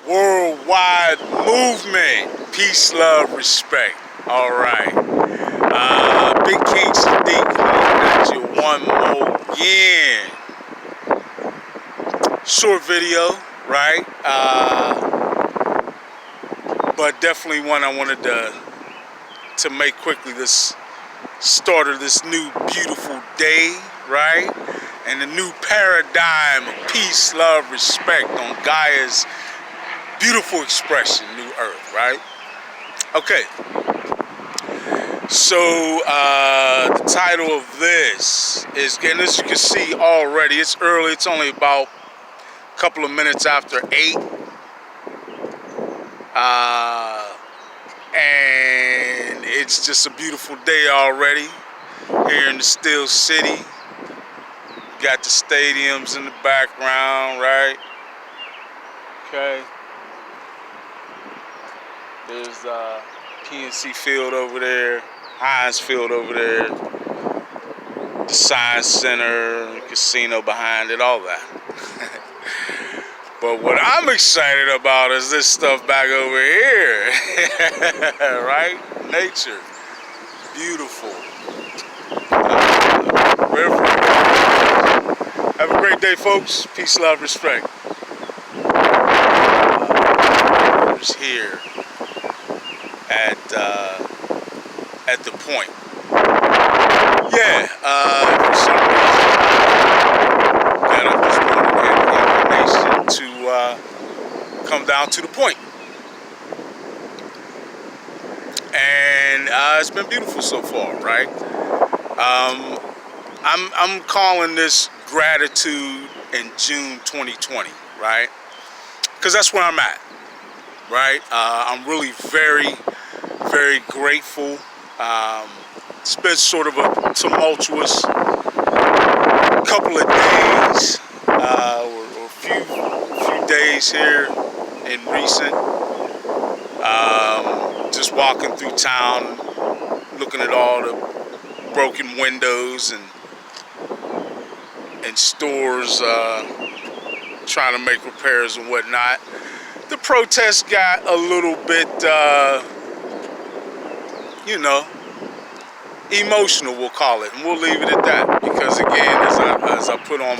Worldwide movement. Peace, love, respect. All right. Big King Sadiq at you one more again. Short video, right? But definitely one I wanted to make quickly. This start of this new beautiful day, right? And the new paradigm of peace, love, respect on Gaia's beautiful expression, New Earth, right? Okay. So the title of this is, and as you can see already, it's early. It's only about a couple of minutes after 8. And it's just a beautiful day already here in the Steel City. Got the stadiums in the background, right? Okay. There's PNC Field over there, Heinz Field over there, the Science Center, the casino behind it, all that. But what I'm excited about is this stuff back over here, right? Nature, beautiful. River. Have a great day, folks. Peace, love, respect. Here at the point. Yeah, for some reason, got up this morning and had the inclination to come down to the point. And it's been beautiful so far, right? I'm calling this Gratitude in June 2020, right? Because that's where I'm at. Right, I'm really very, very grateful. It's been sort of a tumultuous couple of days, or a few days here in recent. Just walking through town, looking at all the broken windows and stores, trying to make repairs and whatnot. The protest got a little bit, emotional, we'll call it, and we'll leave it at that. Because again, as I put on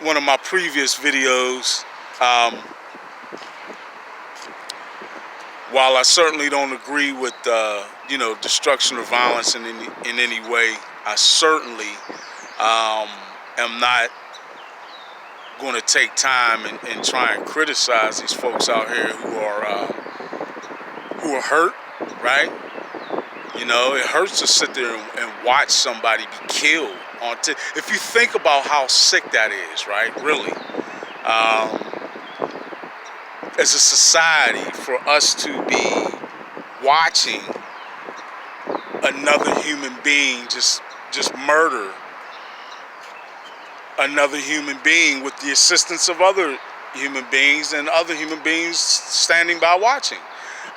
one of my previous videos, while I certainly don't agree with destruction or violence in any way, I certainly am not going to take time and try and criticize these folks out here who are hurt, right? It hurts to sit there and watch somebody be killed if you think about how sick that is, right? Really, as a society, for us to be watching another human being just murder another human being with the assistance of other human beings and other human beings standing by watching.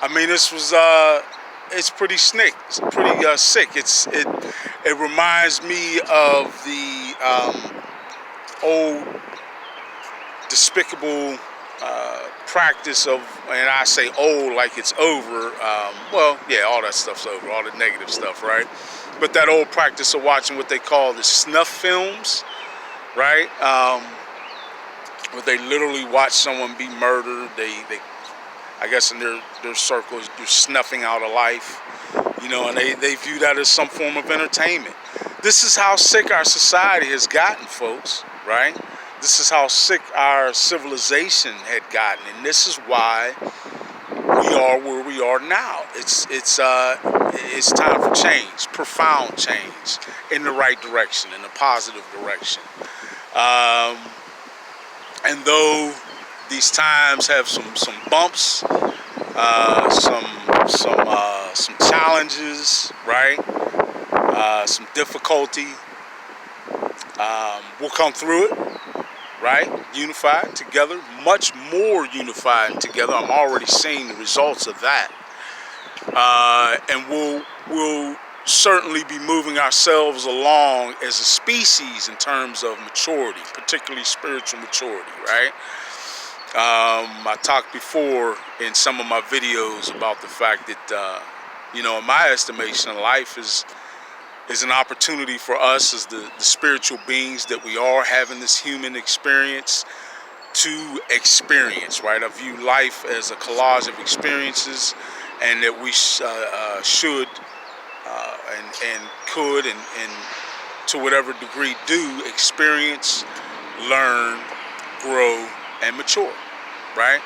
I mean, this was it's pretty sick. It's pretty sick. It reminds me of the old despicable practice of, and I say old like it's over. Well, yeah, all that stuff's over, all the negative stuff, right? But that old practice of watching what they call the snuff films. Right, where they literally watch someone be murdered. They I guess in their circles, they're snuffing out a life, and they view that as some form of entertainment. This is how sick our society has gotten, folks. Right? This is how sick our civilization had gotten, and this is why we are where we are now. It's time for change, profound change, in the right direction, in a positive direction. And though these times have some bumps, some challenges, right? Some difficulty, we'll come through it, right? Unified together, much more unified together. I'm already seeing the results of that, and we'll certainly be moving ourselves along as a species in terms of maturity, particularly spiritual maturity, right? I talked before in some of my videos about the fact that, in my estimation, life is an opportunity for us as the spiritual beings that we are having this human experience to experience, right? I view life as a collage of experiences, and that we should and could and to whatever degree do experience, learn, grow, and mature, right?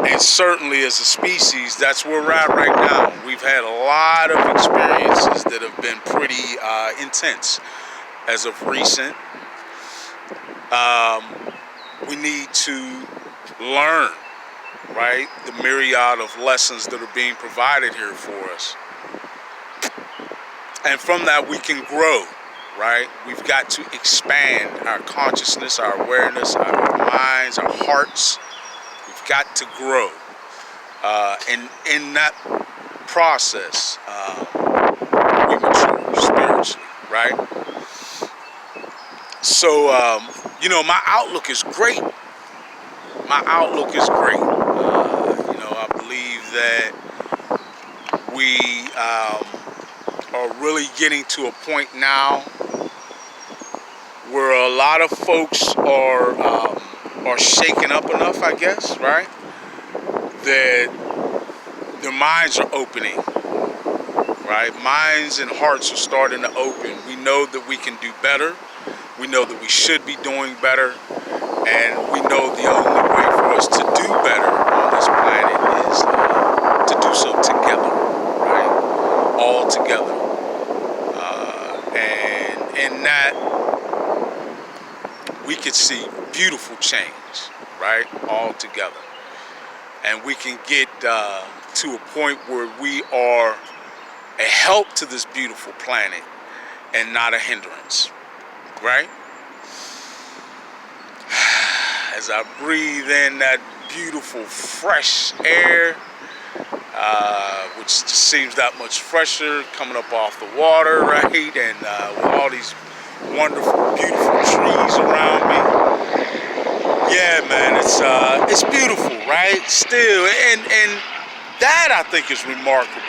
And certainly as a species, that's where we're at right now. We've had a lot of experiences that have been pretty intense as of recent. We need to learn, right, the myriad of lessons that are being provided here for us. And from that we can grow, right? We've got to expand our consciousness, our awareness, our minds, our hearts. We've got to grow. And in that process, we mature spiritually, right? So, my outlook is great. My outlook is great. I believe that we are really getting to a point now where a lot of folks are shaken up enough, I guess, right? That their minds are opening, right? Minds and hearts are starting to open. We know that we can do better. We know that we should be doing better. And we know the only way for us to do better on this planet is to do so together, right? All together. And in that, we could see beautiful change, right? All together. And we can get to a point where we are a help to this beautiful planet and not a hindrance, right? As I breathe in that beautiful fresh air, which just seems that much fresher coming up off the water, right? And with all these wonderful, beautiful trees around me. Yeah, man, it's beautiful, right? Still, and that I think is remarkable.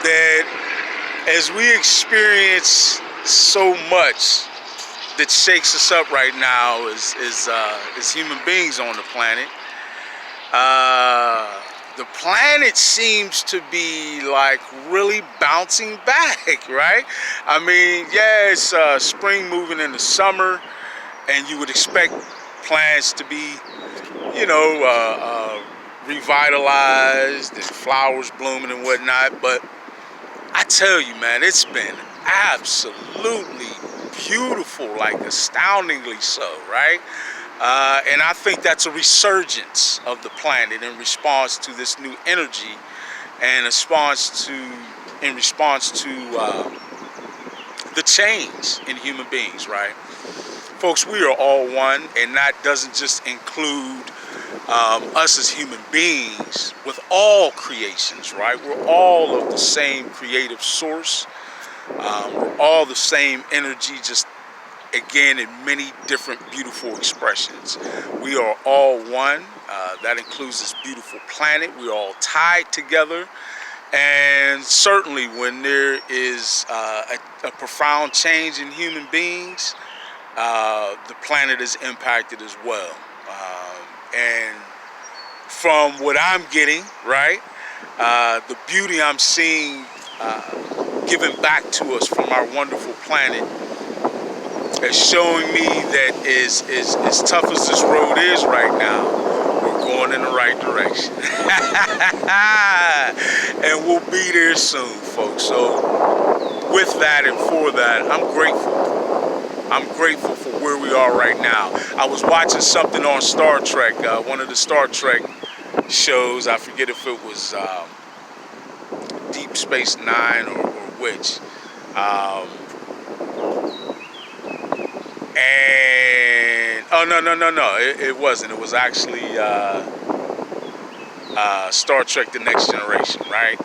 That as we experience so much that shakes us up right now as human beings on the planet, the planet seems to be like really bouncing back, right? I mean, yeah, it's spring moving into summer, and you would expect plants to be, revitalized and flowers blooming and whatnot. But I tell you, man, it's been absolutely beautiful, like astoundingly so, right? And I think that's a resurgence of the planet in response to this new energy, and in response to the change in human beings, right? Folks, we are all one, and that doesn't just include us as human beings with all creations, right? We're all of the same creative source. We're all the same energy, just again in many different beautiful expressions. We are all one. That includes this beautiful planet. We're all tied together. And certainly when there is a profound change in human beings, the planet is impacted as well. And from what I'm getting, right, the beauty I'm seeing given back to us from our wonderful planet is showing me that as tough as this road is right now, we're going in the right direction. And we'll be there soon, folks. So with that and for that, I'm grateful. I'm grateful for where we are right now. I was watching something on Star Trek, one of the Star Trek shows. I forget if it was Deep Space Nine or which. And oh no, it wasn't. It was actually Star Trek: The Next Generation, right?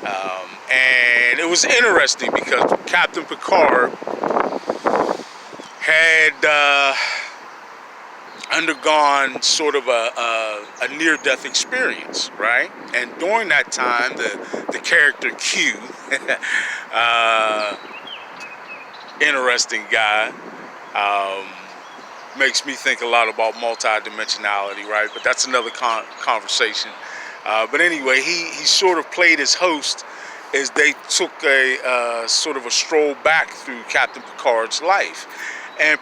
And it was interesting because Captain Picard had undergone sort of a near-death experience, right? And during that time, the character Q, interesting guy, makes me think a lot about multidimensionality, right? But that's another conversation. But anyway, he sort of played his host as they took a sort of a stroll back through Captain Picard's life. And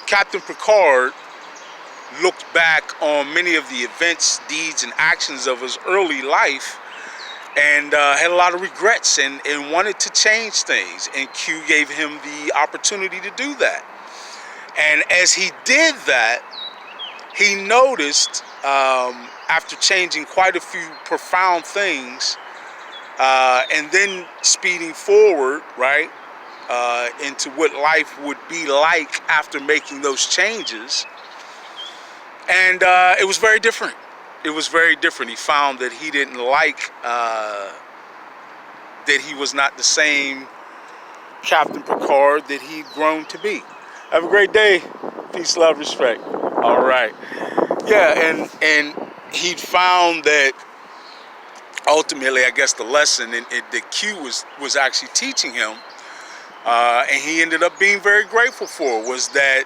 Captain Picard looked back on many of the events, deeds, and actions of his early life and had a lot of regrets and wanted to change things. And Q gave him the opportunity to do that. And as he did that, he noticed, after changing quite a few profound things, and then speeding forward, right, into what life would be like after making those changes. And it was very different. It was very different. He found that he didn't like, that he was not the same Captain Picard that he'd grown to be. Have a great day. Peace, love, respect. All right. Yeah, and he found that ultimately, I guess the lesson that Q was actually teaching him, and he ended up being very grateful for, was that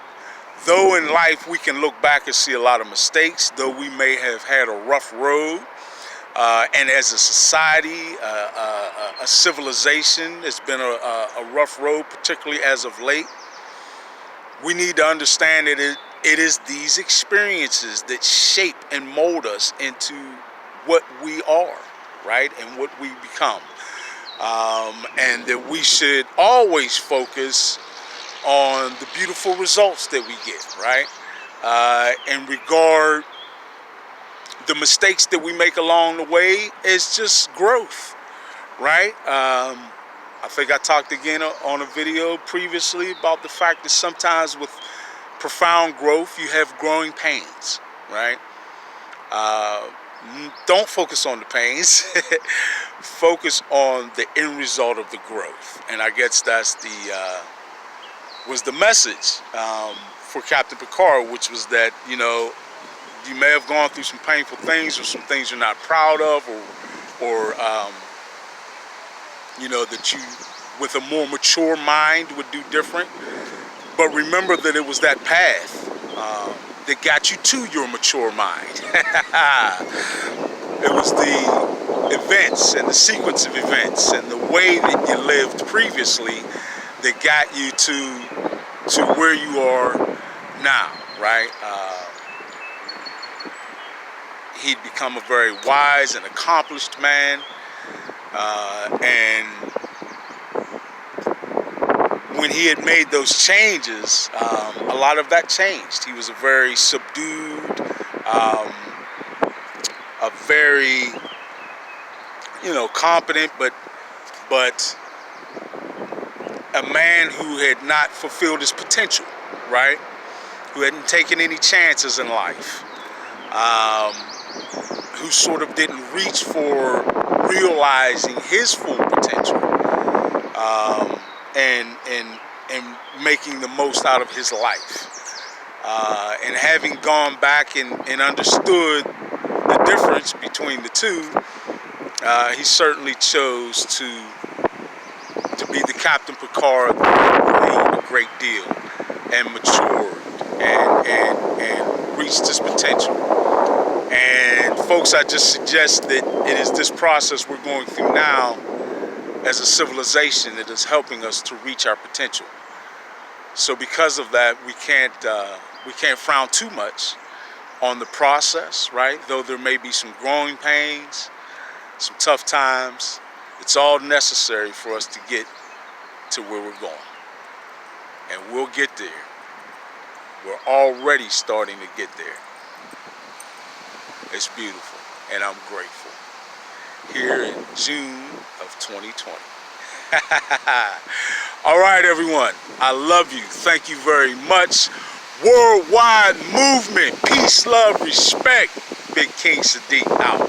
though in life we can look back and see a lot of mistakes, though we may have had a rough road, and as a society, a civilization, it's been a rough road, particularly as of late, we need to understand that it is these experiences that shape and mold us into what we are, right, and what we become. And that we should always focus on the beautiful results that we get, right? And regard the mistakes that we make along the way as just growth, right? I think I talked again on a video previously about the fact that sometimes with profound growth, you have growing pains, right? Don't focus on the pains. Focus on the end result of the growth. And I guess that's was the message for Captain Picard, which was that, you know, you may have gone through some painful things or some things you're not proud of, or you know, that you, with a more mature mind, would do different. But remember that it was that path that got you to your mature mind. It was the events and the sequence of events and the way that you lived previously that got you to where you are now, right? He'd become a very wise and accomplished man, and when he had made those changes, a lot of that changed. He was a very subdued, a very, you know, competent, but a man who had not fulfilled his potential, right? Who hadn't taken any chances in life, who sort of didn't reach for realizing his full potential, and making the most out of his life. And having gone back and understood the difference between the two, he certainly chose to be the Captain Picard that grew a great deal and matured and reached his potential. And folks, I just suggest that it is this process we're going through now as a civilization that is helping us to reach our potential. So because of that, we can't frown too much on the process, right? Though there may be some growing pains, some tough times, it's all necessary for us to get to where we're going. And we'll get there. We're already starting to get there. It's beautiful, and I'm grateful. Here in June of 2020. All right, everyone. I love you. Thank you very much. Worldwide movement. Peace, love, respect. Big King Sadiq out.